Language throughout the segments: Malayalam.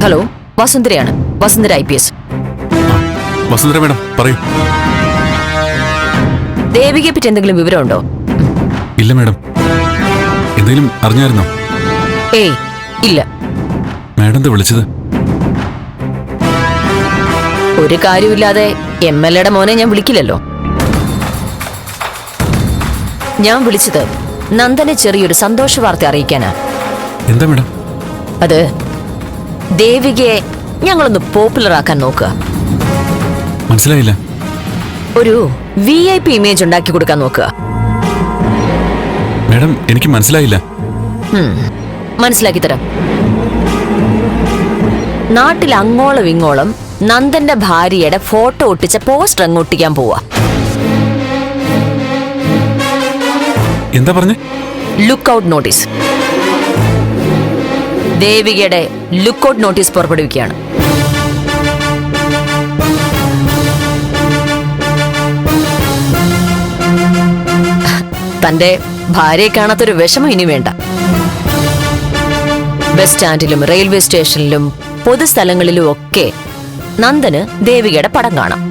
ഹലോ, വസുന്ധരയാണ്. വസുന്ധര IPS. വസുന്ധര മേഡം പറയൂ. ദേവികയെ പറ്റി എന്തെങ്കിലും വിവരമുണ്ടോ? ഇല്ല മേഡം. എന്തെങ്കിലും അറിഞ്ഞായിരുന്നോ? ഏയ് ഇല്ല. മേഡം എന്താ വിളിച്ചത്? ഒരു കാര്യമില്ലാതെ MLAയുടെ മോനെ ഞാൻ വിളിക്കില്ലല്ലോ. ഞാൻ വിളിച്ചത് നന്ദനെ ചെറിയൊരു സന്തോഷ വാർത്ത അറിയിക്കാനാ. എന്താ മേഡം? അത് ദേവികയെ ഞങ്ങളൊന്ന് പോപ്പുലർ ആക്കാൻ നോക്കുക. മനസ്സിലായില്ല. ഒരു VIP ഇമേജ് ഉണ്ടാക്കി കൊടുക്കാൻ നോക്കുക. മേഡം എനിക്ക് മനസ്സിലായില്ല. മനസ്സിലാക്കി തരാം. നാട്ടിൽ അങ്ങോളം ഇങ്ങോളം നന്ദന്റെ ഭാര്യയുടെ ഫോട്ടോ ഒട്ടിച്ച പോസ്റ്റർ അങ്ങ് ഒട്ടിക്കാൻ പോവാ. എന്താ പറഞ്ഞേ? Look out notice. ദേവികയുടെ ലുക്ക് ഔട്ട് നോട്ടീസ് പുറപ്പെടുവിക്കുകയാണ്. തന്റെ ഭാര്യയെ കാണാത്തൊരു വിഷമം ഇനി വേണ്ട. ബസ് സ്റ്റാൻഡിലും റെയിൽവേ സ്റ്റേഷനിലും പൊതുസ്ഥലങ്ങളിലും ഒക്കെ നന്ദന് ദേവികയുടെ പടം കാണാം.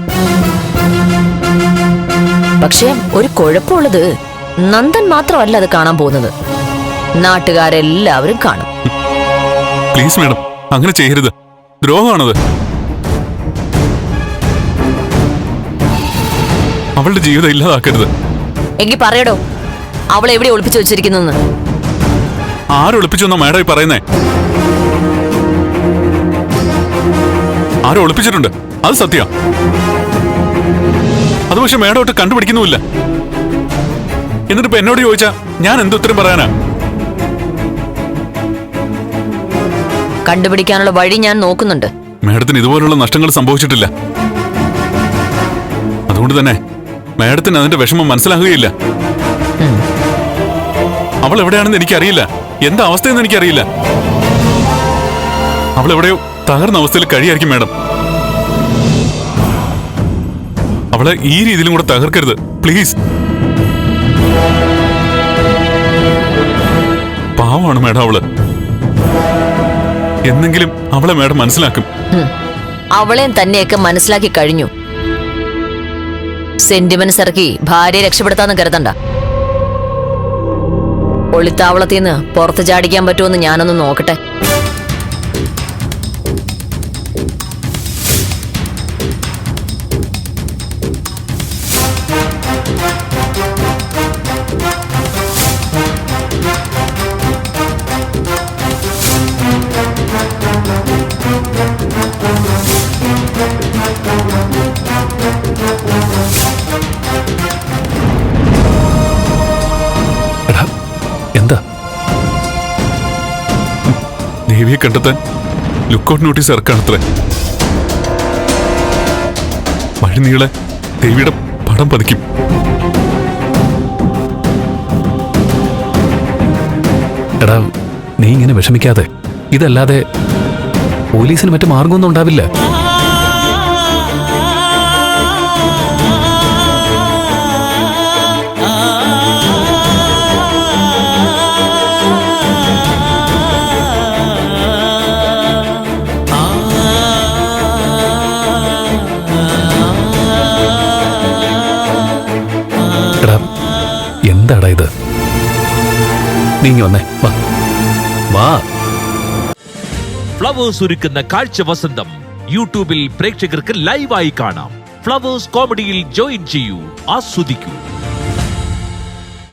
പക്ഷേ ഒരു കുഴപ്പമുള്ളത്, നന്ദൻ മാത്രമല്ല അത് കാണാൻ പോകുന്നത്, നാട്ടുകാരെല്ലാവരും കാണും. പ്ലീസ് മേഡം, അങ്ങനെ ചെയ്യരുത്. ദ്രോഹമാണത്. അവളുടെ ജീവിതം ഇല്ലാതാക്കരുത്. എങ്കിൽ പറയടോ, അവളെ എവിടെ ഒളിപ്പിച്ചു വെച്ചിരിക്കുന്നെന്ന്. ആരൊളിപ്പിച്ചെന്നോ മേഡം ഈ പറയുന്നേ? ആരും ഒളിപ്പിച്ചിട്ടുണ്ട്, അത് സത്യം. അത് പക്ഷെ മേഡം ഒട്ട് കണ്ടുപിടിക്കുന്നുമില്ല. എന്നിട്ടിപ്പോ എന്നോട് ചോദിച്ചാ ഞാൻ എന്തുത്തരം പറയാനാ? കണ്ടുപിടിക്കാനുള്ള വഴി ഞാൻ നോക്കുന്നുണ്ട്. മേഡത്തിന് ഇതുപോലുള്ള നഷ്ടങ്ങൾ സംഭവിച്ചിട്ടില്ല. അതുകൊണ്ട് തന്നെ മേഡത്തിന് അതിന്റെ വിഷമം മനസ്സിലാകുകയില്ല. അവൾ എവിടെയാണെന്ന് എനിക്കറിയില്ല, എന്താ അവസ്ഥയെന്ന് എനിക്കറിയില്ല. അവൾ എവിടെയോ തകർന്ന അവസ്ഥയിൽ കഴിയായിരിക്കും മേഡം. അവളെ ഈ രീതിയിലും കൂടെ തകർക്കരുത് പ്ലീസ്. പാവമാണ് മേഡം അവള്. എന്നെങ്കിലും അവളെ മേഡം മനസ്സിലാക്കും. അവളെയും തന്നെയൊക്കെ മനസ്സിലാക്കി കഴിഞ്ഞു. സെന്റിമെന്റ്സ് ഇറക്കി ഭാര്യയെ രക്ഷപ്പെടുത്താന്ന് കരുതണ്ട. ഒളിത്താവളത്തിന്ന് പുറത്ത് ചാടിക്കാൻ പറ്റുമെന്ന് ഞാനൊന്ന് നോക്കട്ടെ. എന്താ? ദേവിയെ കണ്ടെത്താൻ ലുക്കൗട്ട് നോട്ടീസ് ഇറക്കാണത്രേ. വഴിനീളെ ദേവിയുടെ പടം പതിക്കും. എടാ, നീ ഇങ്ങനെ വിഷമിക്കാതെ. ഇതല്ലാതെ പോലീസിന് മറ്റു മാർഗമൊന്നും ഉണ്ടാവില്ല. എന്താടാ ഇത്? നീങ്ങി വന്നേ, വാ വാ. ഫ്ലവേഴ്സ് ഒരുക്കുന്ന കാഴ്ച വസന്തം യൂട്യൂബിൽ പ്രേക്ഷകർക്ക് ലൈവായി കാണാം. ഫ്ലവേഴ്സ് കോമഡിയിൽ ജോയിൻ ചെയ്യൂ, ആസ്വദിക്കൂ.